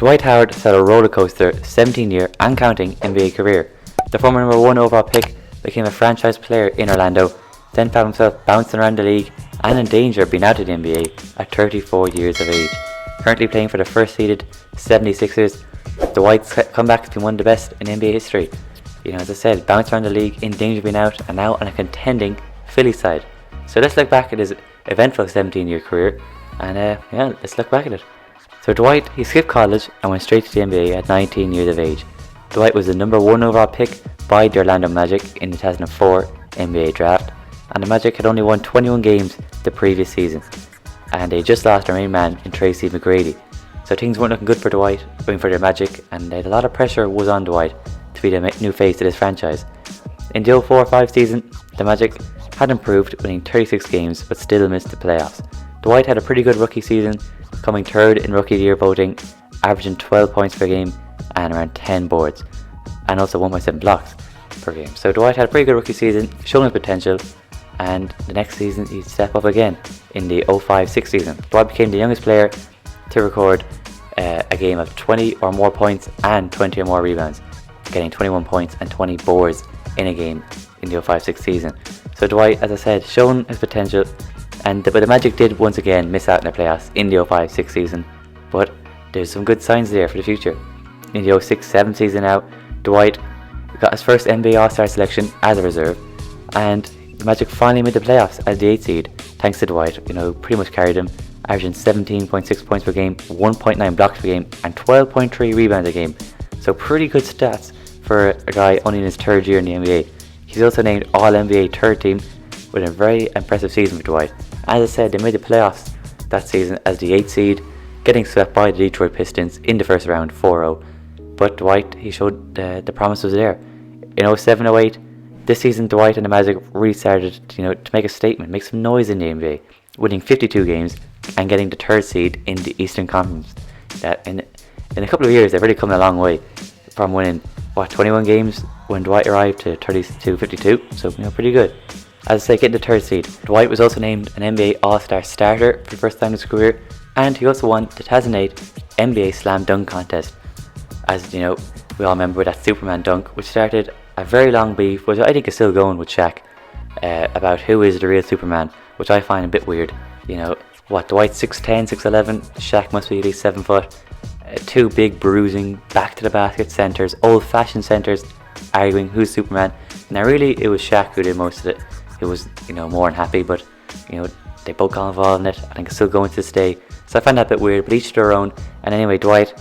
Dwight Howard set a rollercoaster 17-year and counting NBA career. The former number 1 overall pick became a franchise player in Orlando, then found himself bouncing around the league and in danger of being out of the NBA at 34 years of age. Currently playing for the first seeded 76ers, Dwight's comeback has been one of the best in NBA history. As I said, bounced around the league, in danger of being out, and now on a contending Philly side. So let's look back at his eventful 17-year career, and let's look back at it. So Dwight, he skipped college and went straight to the NBA at 19 years of age. Dwight was the number 1 overall pick by the Orlando Magic in the 2004 NBA draft, and the Magic had only won 21 games the previous season, and they just lost their main man in Tracy McGrady. So things weren't looking good for Dwight going for their Magic, and a lot of pressure was on Dwight to be the new face of this franchise. In the 04-05 season, the Magic had improved, winning 36 games but still missed the playoffs. Dwight had a pretty good rookie season, coming third in Rookie of the Year voting, averaging 12 points per game and around 10 boards, and also 1.7 blocks per game. So Dwight had a pretty good rookie season, showing his potential, and the next season he'd step up again in the 05-06 season. Dwight became the youngest player to record a game of 20 or more points and 20 or more rebounds, getting 21 points and 20 boards in a game in the 05-06 season. So Dwight, as I said, shown his potential, but the Magic did once again miss out in the playoffs in the 05-06 season, but there's some good signs there for the future. In the 06-07 season now, Dwight got his first NBA All-Star selection as a reserve, and the Magic finally made the playoffs as the 8th seed, thanks to Dwight, pretty much carried him, averaging 17.6 points per game, 1.9 blocks per game, and 12.3 rebounds a game. So pretty good stats for a guy only in his 3rd year in the NBA. He's also named All-NBA 3rd team with a very impressive season for Dwight. As I said, they made the playoffs that season as the 8th seed, getting swept by the Detroit Pistons in the first round 4-0. But Dwight, he showed the promise was there. In 07-08, this season Dwight and the Magic really started to make a statement, make some noise in the NBA, winning 52 games and getting the 3rd seed in the Eastern Conference. That in a couple of years they've really come a long way from winning 21 games when Dwight arrived to 52, so pretty good. As I say, getting the 3rd seed. Dwight was also named an NBA All-Star starter for the first time in his career, and he also won the 2008 NBA Slam Dunk Contest. As we all remember with that Superman dunk, which started a very long beef, which I think is still going with Shaq, about who is the real Superman, which I find a bit weird. Dwight's 6'10", 6'11", Shaq must be at least 7 foot. 2 big bruising, back to the basket centers, old-fashioned centers, arguing who's Superman. Now really it was Shaq who did most of it. He was more than happy, but they both got involved in it. I think it's still going to this day, so I find that a bit weird, but each to their own. And anyway, Dwight,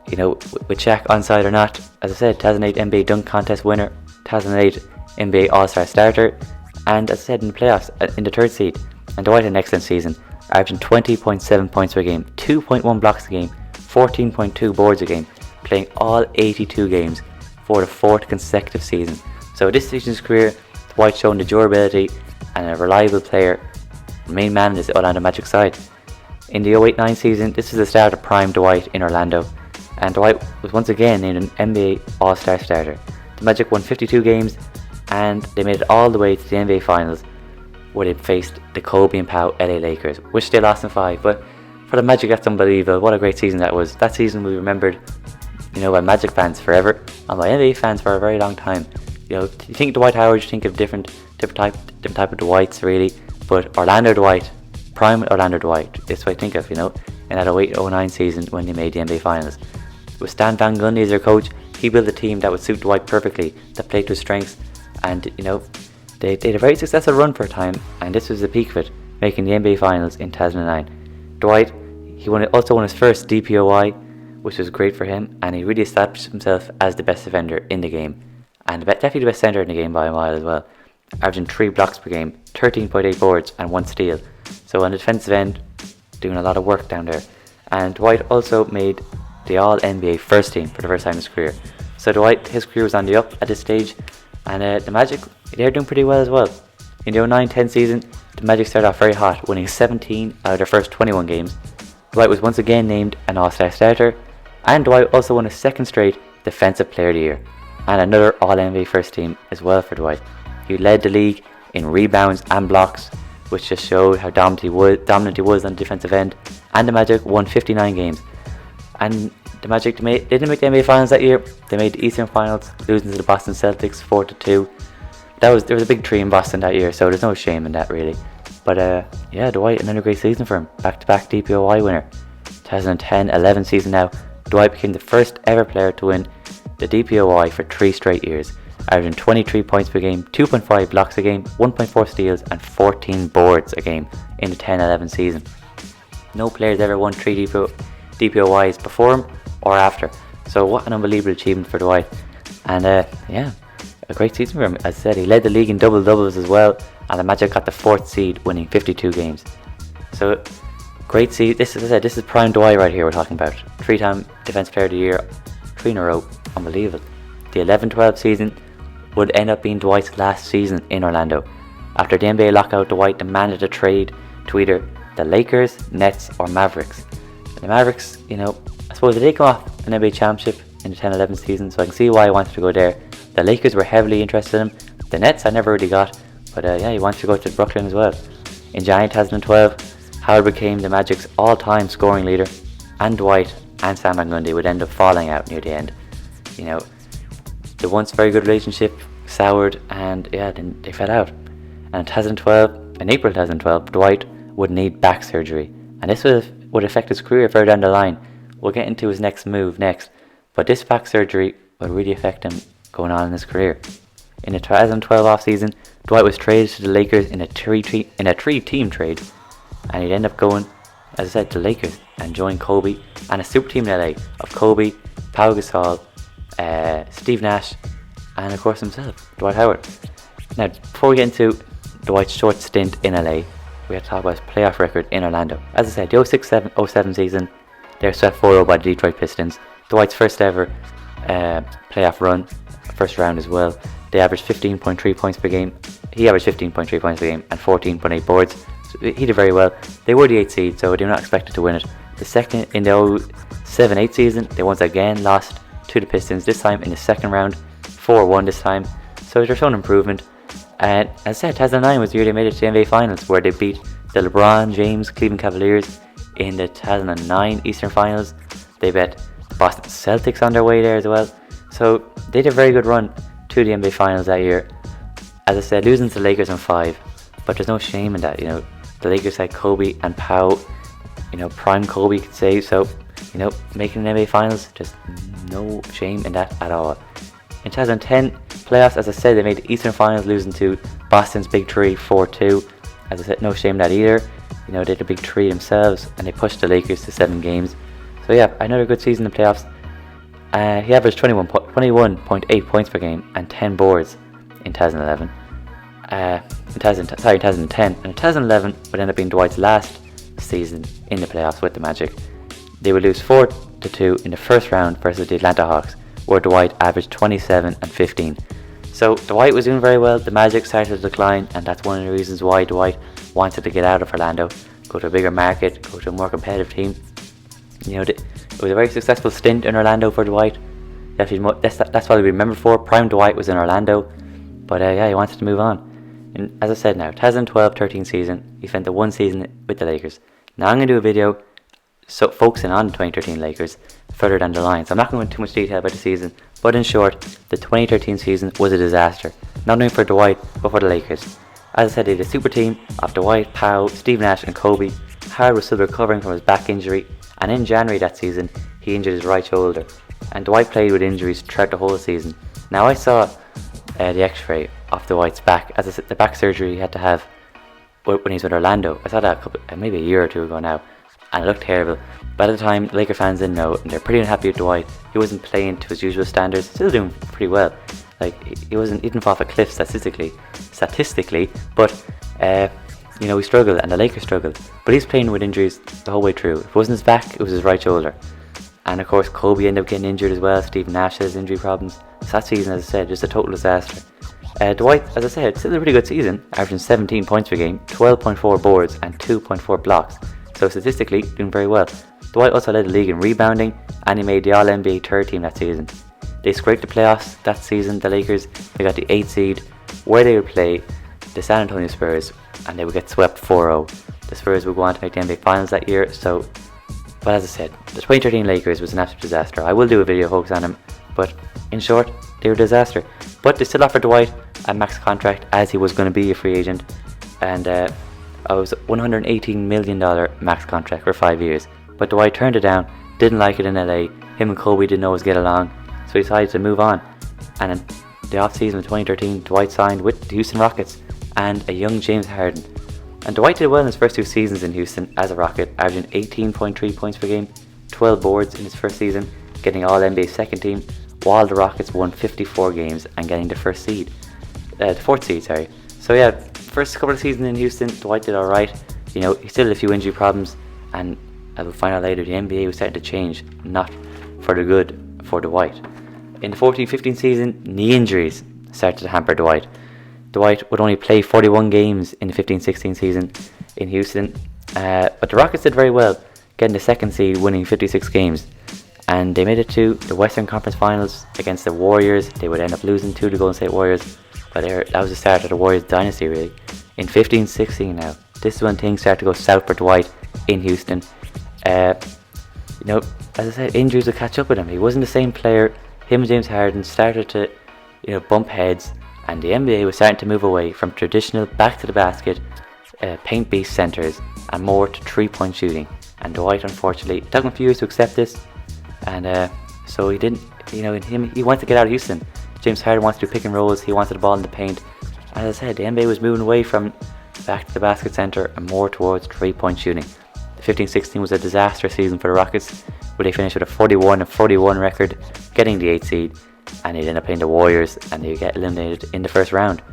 with Shaq onside or not, as I said, 2008 NBA Dunk Contest winner, 2008 NBA All-Star starter, and as I said, in the playoffs in the 3rd seed. And Dwight had an excellent season, averaging 20.7 points per game, 2.1 blocks a game, 14.2 boards a game, playing all 82 games for the 4th consecutive season. So this season's career, Dwight showing the durability and a reliable player, main man in this Orlando Magic side. In the 08-09 season, this is the start of prime Dwight in Orlando, and Dwight was once again named an NBA All-Star starter. The Magic won 52 games, and they made it all the way to the NBA Finals, where they faced the Kobe and Pau LA Lakers, which they lost in 5. But for the Magic, that's unbelievable. What a great season that was. That season we remembered, by Magic fans forever, and by NBA fans for a very long time. You think Dwight Howard, you think of different type of Dwights really, but Orlando Dwight, prime Orlando Dwight, that's what I think of, in that 08-09 season when they made the NBA Finals. With Stan Van Gundy as their coach, he built a team that would suit Dwight perfectly, that played to his strengths, and they had a very successful run for a time, and this was the peak of it, making the NBA Finals in 2009. Dwight, he also won his first DPOY, which was great for him, and he really established himself as the best defender in the game, and definitely the best center in the game by a mile as well, averaging 3 blocks per game, 13.8 boards and 1 steal. So on the defensive end, doing a lot of work down there. And Dwight also made the All-NBA first team for the first time in his career. So Dwight, his career was on the up at this stage, and the Magic, they're doing pretty well as well. In the 09-10 season, the Magic started off very hot, winning 17 out of their first 21 games. Dwight was once again named an All-Star starter, and Dwight also won a 2nd straight Defensive Player of the Year, and another All-NBA first team as well for Dwight. He led the league in rebounds and blocks, which just showed how dominant he was on the defensive end, and the Magic won 59 games. And The Magic didn't make the NBA Finals that year. They made the Eastern Finals, losing to the Boston Celtics 4-2. There was a big tree in Boston that year, so there's no shame in that really. But Dwight, another great season for him. Back-to-back DPOY winner. 2010-11 season now, Dwight became the first ever player to win the DPOY for 3 straight years, averaging 23 points per game, 2.5 blocks a game, 1.4 steals and 14 boards a game in the 10-11 season. No players ever won 3 DPOYs before him or after, so what an unbelievable achievement for Dwight. And a great season for him. As I said, he led the league in double-doubles as well, and the Magic got the 4th seed, winning 52 games. So great season. This is prime Dwight right here we're talking about. 3-time Defensive Player of the Year, 3 in a row. Unbelievable. The 11-12 season would end up being Dwight's last season in Orlando. After the NBA lockout, Dwight demanded a trade to either the Lakers, Nets or Mavericks. The Mavericks, I suppose they come off an NBA championship in the 10-11 season, so I can see why he wanted to go there. The Lakers were heavily interested in him. The Nets I never really got, but he wanted to go to Brooklyn as well. In January 2012, Howard became the Magic's all-time scoring leader, and Dwight and Sam Van Gundy would end up falling out near the end. The once very good relationship soured, and then they fell out. And in April 2012, Dwight would need back surgery, and this would affect his career further down the line. We'll get into his next move next, but this back surgery will really affect him going on in his career. In the 2012 offseason, Dwight was traded to the Lakers in a 3-team trade, and he'd end up going, as I said, to the Lakers and join Kobe and a super team in LA of Kobe, Pau Gasol, Steve Nash, and of course himself, Dwight Howard. Now, before we get into Dwight's short stint in LA, we have to talk about his playoff record in Orlando. As I said, the 06-07 season, they were swept 4-0 by the Detroit Pistons. Dwight's first ever playoff run, first round as well. They averaged 15.3 points per game. He averaged 15.3 points per game and 14.8 boards. So he did very well. They were the 8th seed, so they were not expected to win it. In the 07-08 season, they once again lost to the Pistons, this time in the second round, 4-1 this time. So they're showing improvement. And as I said, 2009 was the year they made it to the NBA Finals, where they beat the LeBron James Cleveland Cavaliers in the 2009 Eastern Finals. They bet the Boston Celtics on their way there as well. So they did a very good run to the NBA Finals that year. As I said, losing to the Lakers in 5, but there's no shame in that. The Lakers had Kobe and Pau, prime Kobe, you could say. So, making an NBA Finals, just no shame in that at all. In 2010 playoffs, as I said, they made the Eastern Finals, losing to Boston's Big Three 4-2. As I said, no shame in that either. They did the Big Three themselves, and they pushed the Lakers to 7 games. So another good season in the playoffs. He averaged 21.8 points per game and 10 boards in 2011. In 2010. And in 2011 would end up being Dwight's last season in the playoffs with the Magic. They would lose 4-2 in the first round versus the Atlanta Hawks, where Dwight averaged 27 and 15. So Dwight was doing very well. The Magic started to decline, and that's one of the reasons why Dwight wanted to get out of Orlando, go to a bigger market, go to a more competitive team. It was a very successful stint in Orlando for Dwight. That's what he'll be remembered for. Prime Dwight was in Orlando, but he wanted to move on. And as I said now, 2012-13 season, he spent the 1 season with the Lakers. Now I'm going to do a video focusing on the 2013 Lakers further down the line. So I'm not going to go into too much detail about the season, but in short, the 2013 season was a disaster. Not only for Dwight, but for the Lakers. As I said, they had a super team of Dwight, Pau, Steve Nash and Kobe. Howard was still recovering from his back injury, and in January that season, he injured his right shoulder. And Dwight played with injuries throughout the whole season. Now I saw the x-ray of Dwight's back, as I said, the back surgery he had to have when he was with Orlando. I saw that maybe a year or two ago now, and it looked terrible. But at the time, Laker fans didn't know, and they're pretty unhappy with Dwight. He wasn't playing to his usual standards, still doing pretty well. He didn't fall off a cliff statistically, but he struggled, and the Lakers struggled. But he's playing with injuries the whole way through. If it wasn't his back, it was his right shoulder. And of course, Kobe ended up getting injured as well. Steve Nash has injury problems. So that season, as I said, just a total disaster. Dwight, as I said, still a pretty good season, averaging 17 points per game, 12.4 boards and 2.4 blocks. So statistically, doing very well. Dwight also led the league in rebounding, and he made the All-NBA third team that season. They scraped the playoffs that season, the Lakers. They got the 8th seed, where they would play the San Antonio Spurs, and they would get swept 4-0. The Spurs would go on to make the NBA Finals that year, so But as I said, the 2013 Lakers was an absolute disaster. I will do a video focus on them, but in short, they were a disaster. But they still offered Dwight a max contract as he was going to be a free agent, and it was a $118 million max contract for 5 years. But Dwight turned it down, didn't like it in LA. Him and Kobe didn't always get along, so he decided to move on. And in the off-season of 2013, Dwight signed with the Houston Rockets and a young James Harden. And Dwight did well in his first 2 seasons in Houston as a Rocket, averaging 18.3 points per game, 12 boards in his first season, getting All-NBA second team, while the Rockets won 54 games and getting the fourth seed. So yeah, first couple of seasons in Houston, Dwight did alright. He still had a few injury problems, and as we'll find out later, the NBA was starting to change, not for the good for Dwight. In the 14-15 season, knee injuries started to hamper Dwight. Dwight would only play 41 games in the 15-16 season in Houston, but the Rockets did very well, getting the second seed, winning 56 games. And they made it to the Western Conference Finals against the Warriors. They would end up losing to the Golden State Warriors, but that was the start of the Warriors dynasty, really. In 15-16 now, this is when things started to go south for Dwight in Houston. As I said, injuries would catch up with him. He wasn't the same player. Him and James Harden started to, bump heads, and the NBA was starting to move away from traditional back to the basket, paint-based centers, and more to 3-point shooting. And Dwight, unfortunately, it took him a few years to accept this, and so he didn't. He wanted to get out of Houston. James Harden wants to do pick and rolls. He wanted the ball in the paint. As I said, the NBA was moving away from back to the basket center and more towards 3-point shooting. The 15-16 was a disastrous season for the Rockets, where they finished with a 41-41 record, getting the 8th seed, and they'd end up playing the Warriors, and they get eliminated in the first round.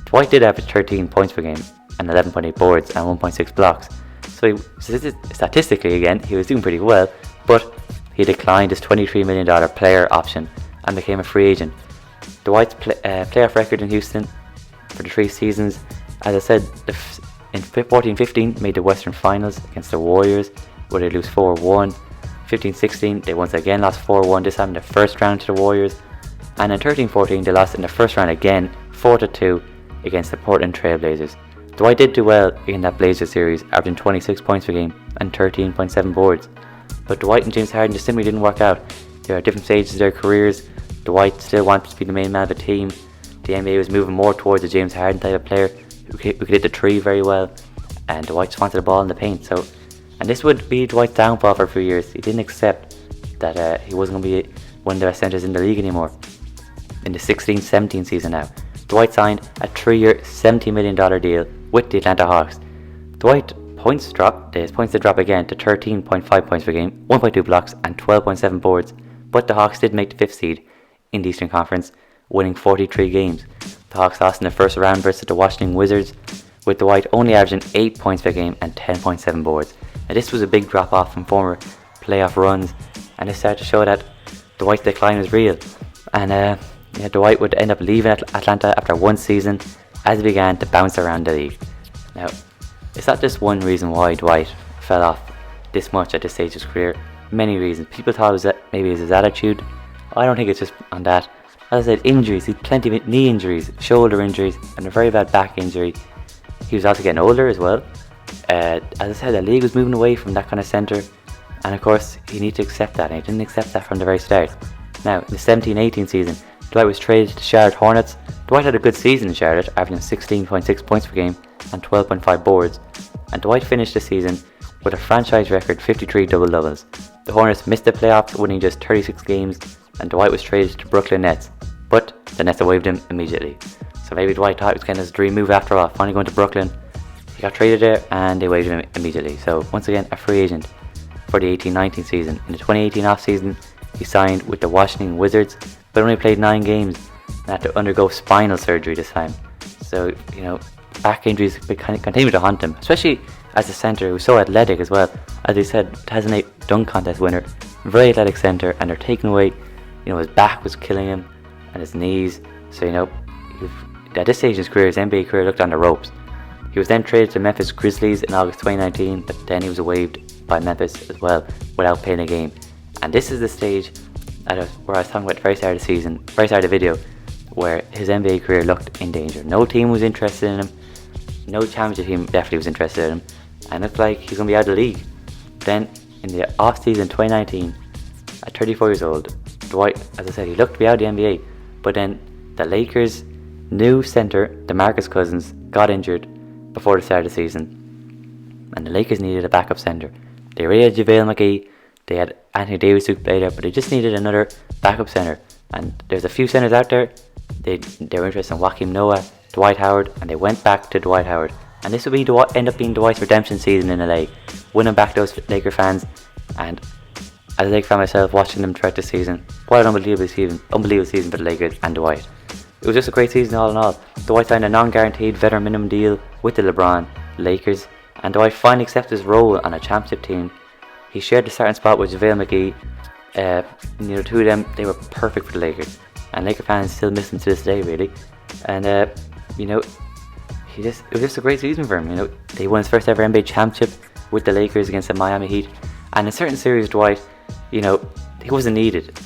Dwight did average 13 points per game, and 11.8 boards, and 1.6 blocks. So statistically, again, he was doing pretty well, but he declined his $23 million player option and became a free agent. Dwight's playoff record in Houston for the 3 seasons, as I said, in 14-15 made the Western Finals against the Warriors, where they lose 4-1. 15-16 they once again lost 4-1, this time in the first round to the Warriors. And in 13-14 they lost in the first round again, 4-2 against the Portland Trail Blazers. Dwight did do well in that Blazers series, averaging 26 points per game and 13.7 boards. But Dwight and James Harden just simply didn't work out. They were at different stages of their careers. Dwight still wanted to be the main man of the team. The NBA was moving more towards a James Harden type of player who could hit the 3 very well, and Dwight just wanted the ball in the paint. And this would be Dwight's downfall for a few years. He didn't accept that he wasn't going to be one of the best centers in the league anymore. In the 16-17 season now, Dwight signed a 3-year, $70 million deal with the Atlanta Hawks. Dwight's points did drop again to 13.5 points per game, 1.2 blocks, and 12.7 boards. But the Hawks did make the 5th seed in the Eastern Conference, winning 43 games. The Hawks lost in the first round versus the Washington Wizards, with Dwight only averaging 8 points per game and 10.7 boards. Now this was a big drop off from former playoff runs, and it started to show that Dwight's decline was real. And Dwight would end up leaving Atlanta after 1 season as he began to bounce around the league. Now, it's not just one reason why Dwight fell off this much at this stage of his career. Many reasons. People thought maybe it was his attitude. I don't think it's just on that. As I said, injuries. He had plenty of knee injuries, shoulder injuries, and a very bad back injury. He was also getting older as well. As I said, the league was moving away from that kind of centre, and of course he needed to accept that, and he didn't accept that from the very start. Now, in the 17-18 season, Dwight was traded to Charlotte Hornets. Dwight had a good season in Charlotte, averaging 16.6 points per game and 12.5 boards, and Dwight finished the season with a franchise record 53 double-doubles. The Hornets missed the playoffs, winning just 36 games, and Dwight was traded to Brooklyn Nets, but the Nets waived him immediately. So maybe Dwight thought it was kind of his dream move after all, finally going to Brooklyn. He got traded there and they waived him immediately. So once again, a free agent for the 18-19 season. In the 2018 off-season, he signed with the Washington Wizards, but only played 9 games and had to undergo spinal surgery this time. So, back injuries continue to haunt him, especially as a centre who's so athletic as well. As he said, 2008 dunk contest winner, very athletic centre, and they're taking away, his back was killing him and his knees. So, at this stage in his career, his NBA career looked on the ropes. He was then traded to Memphis Grizzlies in August 2019, but then he was waived by Memphis as well without playing a game. And this is the stage where I was talking about the very start of the season, very start of the video, where his NBA career looked in danger. No team was interested in him, no championship team definitely was interested in him, and it looked like he's going to be out of the league. Then in the off-season 2019, at 34 years old, Dwight, as I said, he looked to be out of the NBA, but then the Lakers' new centre, DeMarcus Cousins, got injured before the start of the season, and the Lakers needed a backup centre. They already had JaVale McGee, they had Anthony Davis who played there, but they just needed another backup centre. And there's a few centres out there. They were interested in Joakim Noah, Dwight Howard, and they went back to Dwight Howard. And this would be end up being Dwight's redemption season in LA, winning back those Laker fans. And as a Laker fan myself, watching them throughout the season, what an unbelievable season for the Lakers and Dwight. It was just a great season all in all. Dwight signed a non-guaranteed veteran minimum deal with the LeBron Lakers, and Dwight finally accepted his role on a championship team. He shared the starting spot with JaVale McGee. The two of them, they were perfect for the Lakers, and Laker fans still miss him to this day, really. And it was just a great season for him. They won his first ever NBA championship with the Lakers against the Miami Heat, and in certain series, Dwight, he wasn't needed.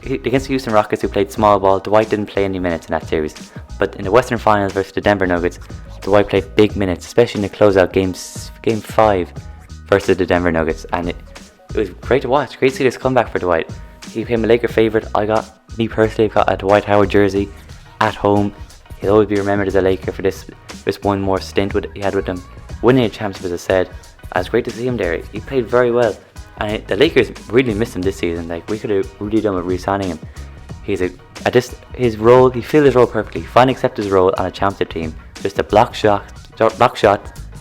Against the Houston Rockets, who played small ball, Dwight didn't play any minutes in that series. But in the Western Finals versus the Denver Nuggets, Dwight played big minutes, especially in the closeout game 5 versus the Denver Nuggets, and it was great to watch. Great to see this comeback for Dwight. He became a Laker favourite. Me personally, got a Dwight Howard jersey at home. He'll always be remembered as a Laker for this one more stint he had with them, winning a championship, as I said. It was great to see him there. He played very well, and the Lakers really missed him this season. We could have really done with re-signing him. He filled his role perfectly. He finally accepted his role on a championship team. Just a block shot,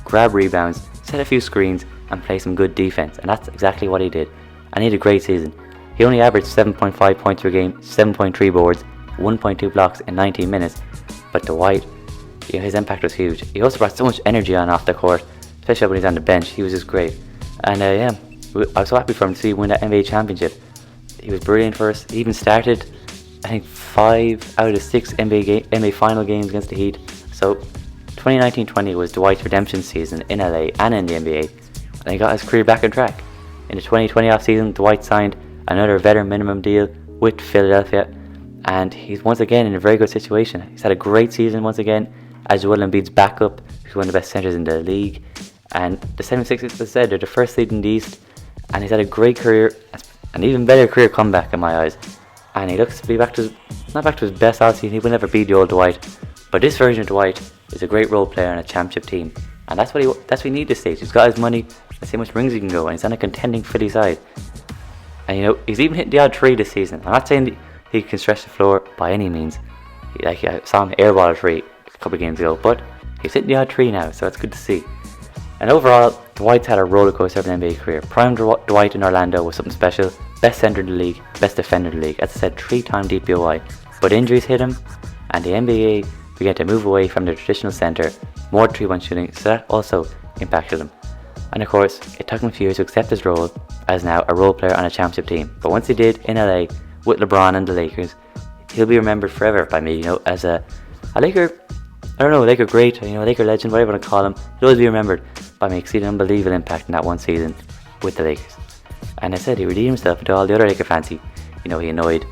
grab rebounds, set a few screens, and play some good defense, and that's exactly what he did. And he had a great season. He only averaged 7.5 points per game, 7.3 boards, 1.2 blocks in 19 minutes. But Dwight, his impact was huge. He also brought so much energy on off the court, especially when he's on the bench. He was just great. And I was so happy for him to see him win that NBA championship. He was brilliant for us. He even started, I think, 5 out of the 6 NBA final games against the Heat. So 2019-20 was Dwight's redemption season in LA and in the NBA. And he got his career back on track. In the 2020 offseason, Dwight signed another veteran minimum deal with Philadelphia, and he's once again in a very good situation. He's had a great season once again as Joel Embiid's backup, who's one of the best centers in the league. And the 76ers, as I said, they're the first seed in the East, and he's had a great career, an even better career comeback in my eyes. And he looks to be not back to his best offseason. He will never beat the old Dwight, but this version of Dwight is a great role player on a championship team, and that's what we need this stage. He's got his money. Let's see how much rings he can go, and he's on a contending Philly side. And he's even hitting the odd 3 this season. I'm not saying he can stretch the floor by any means. I saw him airball a 3 a couple of games ago, but he's hitting the odd 3 now, so it's good to see. And overall, Dwight's had a rollercoaster of an NBA career. Prime Dwight in Orlando was something special. Best center in the league, best defender in the league. As I said, 3-time DPOI. But injuries hit him, and the NBA began to move away from the traditional center, more 3-point shooting, so that also impacted him. And of course, it took him a few years to accept his role as now a role player on a championship team. But once he did in LA with LeBron and the Lakers, he'll be remembered forever by me, as a Laker, Laker great, Laker legend, whatever you want to call him. He'll always be remembered by me because he had an unbelievable impact in that one season with the Lakers. And I said he redeemed himself to all the other Laker fans he annoyed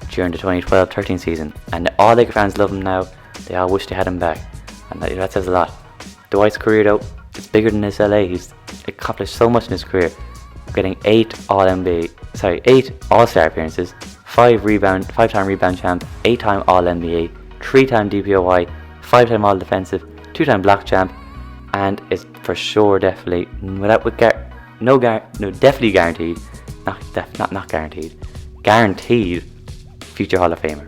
during the 2012-13 season. And all Laker fans love him now. They all wish they had him back. And that says a lot. Dwight's career, though, it's bigger than this LA. He's accomplished so much in his career, getting 8 All-Star appearances, 5-time rebound champ, 8-time All-NBA, 3-time DPOI, 5-time All-Defensive, 2-time block champ, and is for sure definitely guaranteed, guaranteed future Hall of Famer.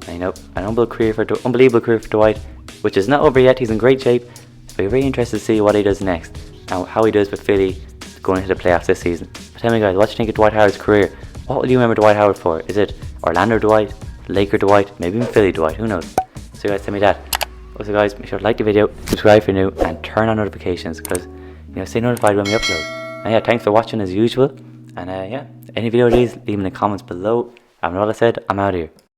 An unbelievable career for Dwight, which is not over yet. He's in great shape. So we're very interested to see what he does next and how he does with Philly going into the playoffs this season. But tell me, guys, what do you think of Dwight Howard's career? What will you remember Dwight Howard for? Is it Orlando Dwight, Laker Dwight, maybe even Philly Dwight? Who knows? So guys, tell me that. Also guys, make sure to like the video, subscribe if you're new, and turn on notifications because stay notified when we upload. And thanks for watching as usual. And any video ideas, leave them in the comments below. And with all that said, I'm out of here.